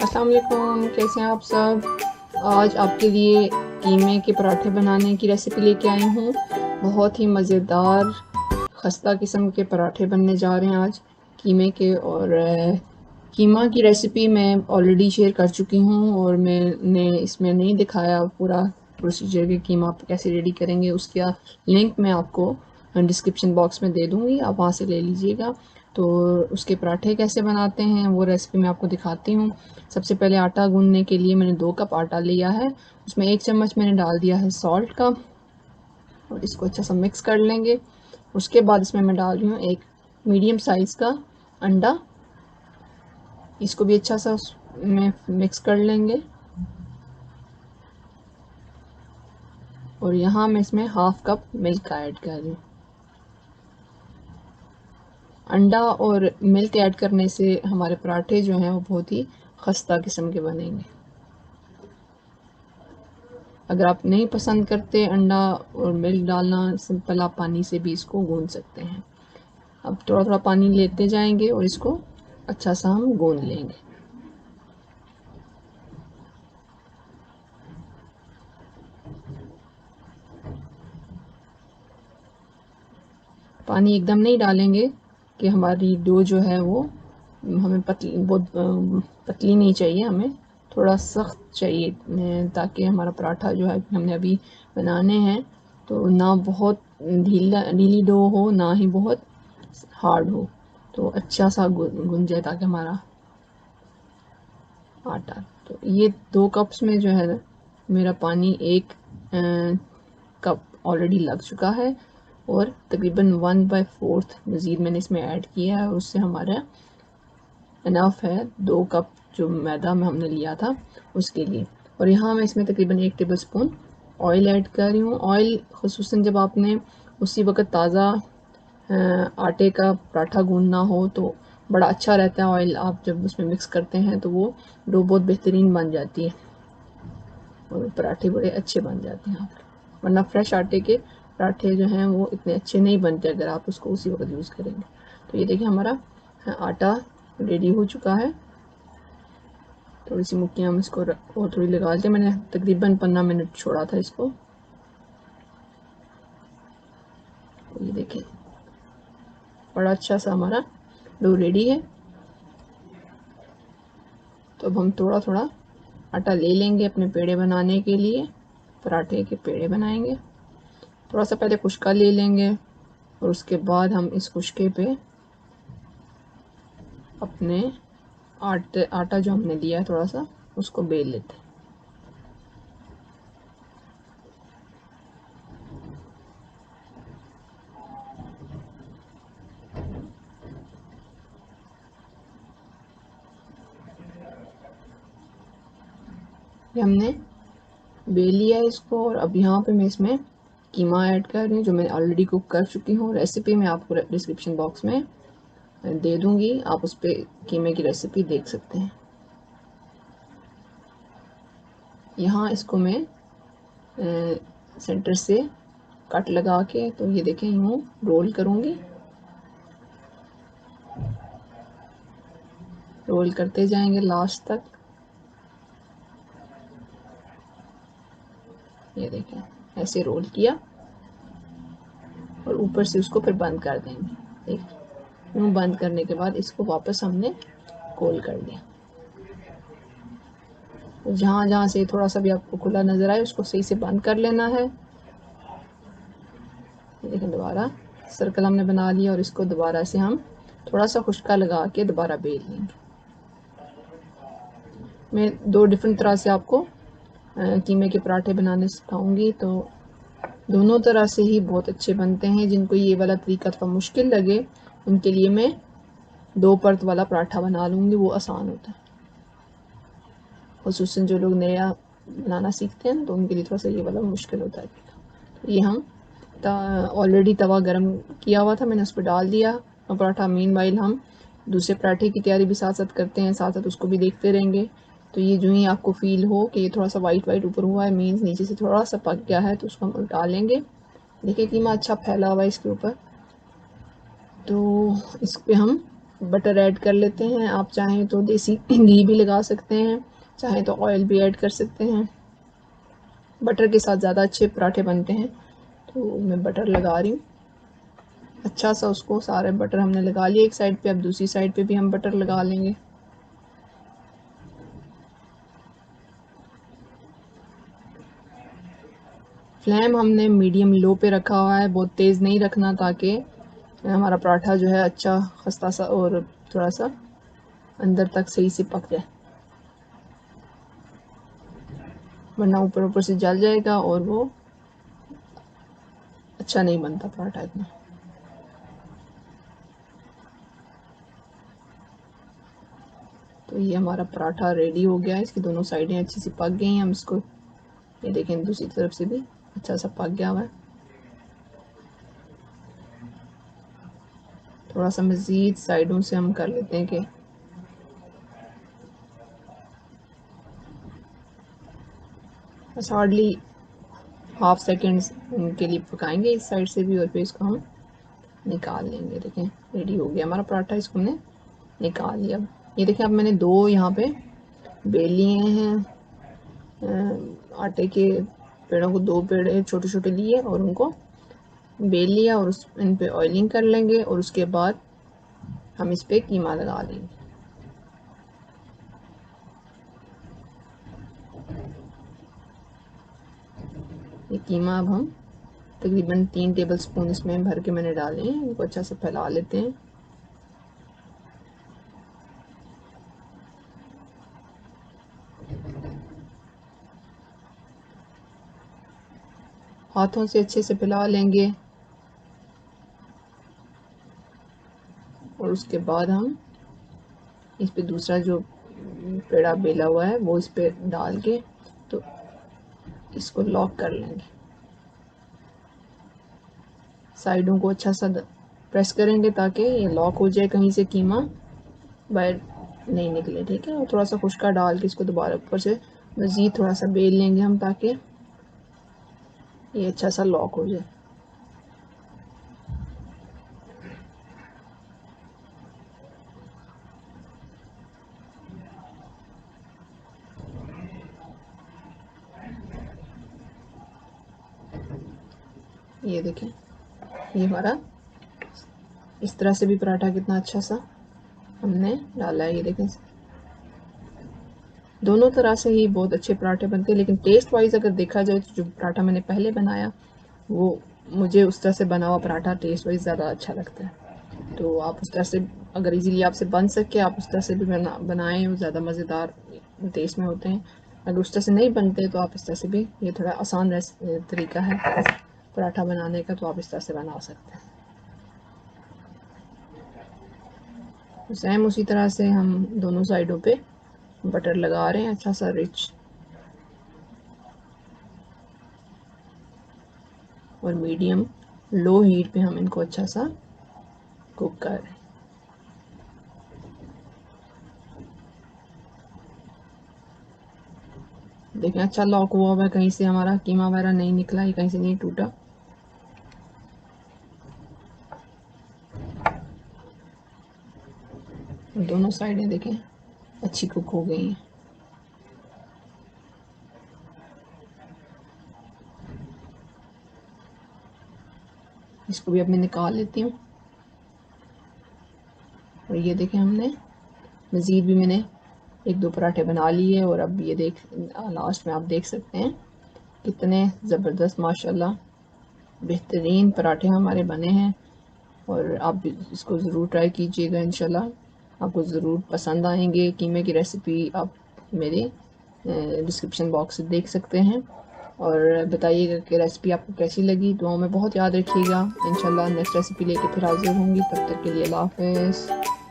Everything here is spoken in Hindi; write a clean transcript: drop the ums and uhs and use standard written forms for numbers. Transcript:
अस्सलाम वालेकुम, कैसे हैं आप सब। आज आपके लिए कीमे के पराठे बनाने की रेसिपी लेके आई हूँ। बहुत ही मज़ेदार खस्ता किस्म के पराठे बनने जा रहे हैं आज कीमे के। और कीमा की रेसिपी मैं ऑलरेडी शेयर कर चुकी हूँ और मैंने इसमें नहीं दिखाया पूरा प्रोसीजर कि कीमा आप कैसे रेडी करेंगे। उसका लिंक मैं आपको डिस्क्रिप्शन बॉक्स में दे दूँगी, आप वहाँ से ले लीजिएगा। तो उसके पराठे कैसे बनाते हैं वो रेसिपी मैं आपको दिखाती हूँ। सबसे पहले आटा गूंदने के लिए मैंने 2 कप आटा लिया है, उसमें 1 चम्मच मैंने डाल दिया है सॉल्ट का और इसको अच्छा सा मिक्स कर लेंगे। उसके बाद इसमें मैं डाल रही हूँ एक मीडियम साइज़ का अंडा, इसको भी अच्छा सा में मिक्स कर लेंगे। और यहाँ मैं इसमें हाफ कप मिल्क ऐड कर रही हूँ। अंडा और मिल्क ऐड करने से हमारे पराठे जो हैं वो बहुत ही खस्ता किस्म के बनेंगे। अगर आप नहीं पसंद करते अंडा और मिल्क डालना, सिंपल आप पानी से भी इसको गूंद सकते हैं। अब थोड़ा थोड़ा पानी लेते जाएंगे और इसको अच्छा सा हम गूंद लेंगे। पानी एकदम नहीं डालेंगे कि हमारी डो जो है वो हमें पतली बहुत पतली नहीं चाहिए, हमें थोड़ा सख्त चाहिए ताकि हमारा पराठा जो है हमने अभी बनाने हैं तो ना बहुत ढीली डो हो ना ही बहुत हार्ड हो, तो अच्छा सा गूंज जाए ताकि हमारा आटा। तो ये 2 कप्स में जो है मेरा पानी 1 कप ऑलरेडी लग चुका है और तकरीबन 1/4 मज़ीद मैंने इसमें ऐड किया है। उससे हमारा इनफ है 2 कप जो मैदा में हमने लिया था उसके लिए। और यहाँ मैं इसमें तकरीबन 1 टेबल स्पून ऑयल ऐड कर रही हूँ। ऑयल ख़ुसूसन जब आपने उसी वक्त ताज़ा आटे का पराठा गूंदना हो तो बड़ा अच्छा रहता है ऑयल। आप जब उसमें मिक्स करते हैं तो वो डो बहुत बेहतरीन बन जाती है और पराठे बड़े अच्छे बन जाते हैं। वरना फ्रेश आटे के पराठे जो हैं वो इतने अच्छे नहीं बनते अगर आप उसको उसी वक्त यूज़ करेंगे। तो ये देखिए हमारा आटा रेडी हो चुका है। थोड़ी सी मुट्ठियाँ हम इसको और थोड़ी लगा लेते हैं। मैंने तकरीबन 15 मिनट छोड़ा था इसको। ये देखिए बड़ा अच्छा सा हमारा डो रेडी है। तो अब हम थोड़ा थोड़ा आटा ले लेंगे अपने पेड़े बनाने के लिए, पराठे के पेड़े बनाएंगे। थोड़ा सा पहले खुशका ले लेंगे और उसके बाद हम इस खुशके पे अपने आटा जो हमने लिया है थोड़ा सा उसको बेल लेते हैं। ये हमने बेल लिया है इसको और अब यहाँ पे मैं इसमें कीमा ऐड कर रही हूँ जो मैं ऑलरेडी कुक कर चुकी हूँ। रेसिपी मैं आपको डिस्क्रिप्शन बॉक्स में दे दूँगी, आप उस पर कीमे की रेसिपी देख सकते हैं। यहाँ इसको मैं सेंटर से कट लगा के तो ये देखें यूँ रोल करूँगी। रोल करते जाएंगे लास्ट तक। ये देखें ऐसे रोल किया और ऊपर से उसको फिर बंद कर देंगे। देखिए यूँ बंद करने के बाद इसको वापस हमने गोल कर दिया। तो जहाँ जहाँ से थोड़ा सा भी आपको खुला नज़र आए उसको सही से बंद कर लेना है। लेकिन दोबारा सर्कल हमने बना लिया और इसको दोबारा से हम थोड़ा सा खुशका लगा के दोबारा बेल लेंगे। मैं 2 डिफरेंट तरह से आपको कीमे के पराठे बनाने सिखाऊंगी, तो दोनों तरह से ही बहुत अच्छे बनते हैं। जिनको ये वाला तरीका थोड़ा मुश्किल लगे उनके लिए मैं 2 परत वाला पराठा बना लूँगी, वो आसान होता है। ख़ुसूसन जो लोग नया बनाना सीखते हैं तो उनके लिए थोड़ा सा ये वाला मुश्किल होता है। तो ये हम ऑलरेडी तवा गरम किया हुआ था, मैंने उस पर डाल दिया पराठा। मीनवाइल हम दूसरे पराठे की तैयारी भी साथ साथ करते हैं, साथ साथ उसको भी देखते रहेंगे। तो ये जो ही आपको फील हो कि ये थोड़ा सा वाइट वाइट ऊपर हुआ है मीन्स नीचे से थोड़ा सा पक गया है, तो उसको हम उल्टा लेंगे। देखिए कीमा अच्छा फैला हुआ है इसके ऊपर। तो इस पर हम बटर ऐड कर लेते हैं। आप चाहें तो देसी घी भी लगा सकते हैं, चाहें तो ऑयल भी ऐड कर सकते हैं। बटर के साथ ज़्यादा अच्छे पराठे बनते हैं, तो मैं बटर लगा रही हूँ अच्छा सा। उसको सारे बटर हमने लगा लिए एक साइड पे, अब दूसरी साइड पे भी हम बटर लगा लेंगे। फ्लेम हमने मीडियम लो पे रखा हुआ है, बहुत तेज़ नहीं रखना, ताकि हमारा पराठा जो है अच्छा खस्ता सा और थोड़ा सा अंदर तक सही से पक जाए, वरना ऊपर ऊपर से जल जाएगा और वो अच्छा नहीं बनता पराठा इतना। तो ये हमारा पराठा रेडी हो गया है, इसकी दोनों साइडें अच्छी सी पक गई हैं। हम इसको ये देखें दूसरी तरफ से भी अच्छा सा पक गया हुआ है। थोड़ा सा मज़ीद साइडों से हम कर लेते हैं कि बस हार्डली हाफ सेकेंड्स के लिए पकाएंगे इस साइड से भी, और फिर इसको हम निकाल लेंगे। देखें रेडी हो गया हमारा पराठा, इसको हमने निकाल लिया। ये देखें अब मैंने दो यहाँ पे बेल लिए हैं आटे के पेड़ों को, दो पेड़ छोटे छोटे लिए और उनको बेल लिया, और उस इन पे ऑयलिंग कर लेंगे, और उसके बाद हम इस पे कीमा लगा लेंगे। ये कीमा अब हम तकरीबन 3 टेबल स्पून इसमें भर के मैंने डाले हैं, इनको अच्छा से फैला लेते हैं। हाथों से अच्छे से फैला लेंगे, और उसके बाद हम इस पे दूसरा जो पेड़ा बेला हुआ है वो इस पे डाल के तो इसको लॉक कर लेंगे। साइडों को अच्छा सा प्रेस करेंगे ताकि ये लॉक हो जाए, कहीं से कीमा बाहर नहीं निकले, ठीक है। और थोड़ा सा खुशका डाल के इसको दोबारा ऊपर से मज़ीद थोड़ा सा बेल लेंगे हम, ताकि ये अच्छा सा लॉक हो जाए। ये देखें ये हमारा इस तरह से भी पराठा कितना अच्छा सा हमने डाला है। ये देखें दोनों तरह से ही बहुत अच्छे पराठे बनते हैं, लेकिन टेस्ट वाइज अगर देखा जाए तो जो पराठा मैंने पहले बनाया वो मुझे उस तरह से बना हुआ पराठा टेस्ट वाइज ज़्यादा अच्छा लगता है। तो आप उस तरह से अगर इजीली आपसे बन सके आप उस तरह से भी बनाएं, वो ज़्यादा मज़ेदार टेस्ट में होते हैं। अगर उस तरह से नहीं बनते तो आप इस तरह से भी, ये थोड़ा आसान तरीका है पराठा बनाने का, तो आप इस तरह से बना सकते हैं। सेम उसी तरह से हम दोनों साइडों पे बटर लगा रहे हैं अच्छा सा रिच, और मीडियम लो हीट पे हम इनको अच्छा सा कुक कर रहे हैं। देखें अच्छा लॉक हुआ हुआ है, कहीं से हमारा कीमा वगैरह नहीं निकला, ये कहीं से नहीं टूटा। दोनों साइडें देखें अच्छी कुक हो गई हैं। इसको भी अब मैं निकाल लेती हूँ। और ये देखें हमने मज़ीद भी मैंने एक दो पराठे बना लिए, और अब ये लास्ट में आप देख सकते हैं कितने ज़बरदस्त माशाल्लाह बेहतरीन पराठे हमारे बने हैं। और आप इसको ज़रूर ट्राई कीजिएगा, इंशाल्लाह आपको ज़रूर पसंद आएंगे। कीमे की रेसिपी आप मेरे डिस्क्रिप्शन बॉक्स से देख सकते हैं, और बताइएगा कि रेसिपी आपको कैसी लगी। दुआओं में बहुत याद रखिएगा। इंशाल्लाह नेक्स्ट रेसिपी लेके फिर हाजिर होंगी, तब तक के लिए अल्लाह हाफ़िज़।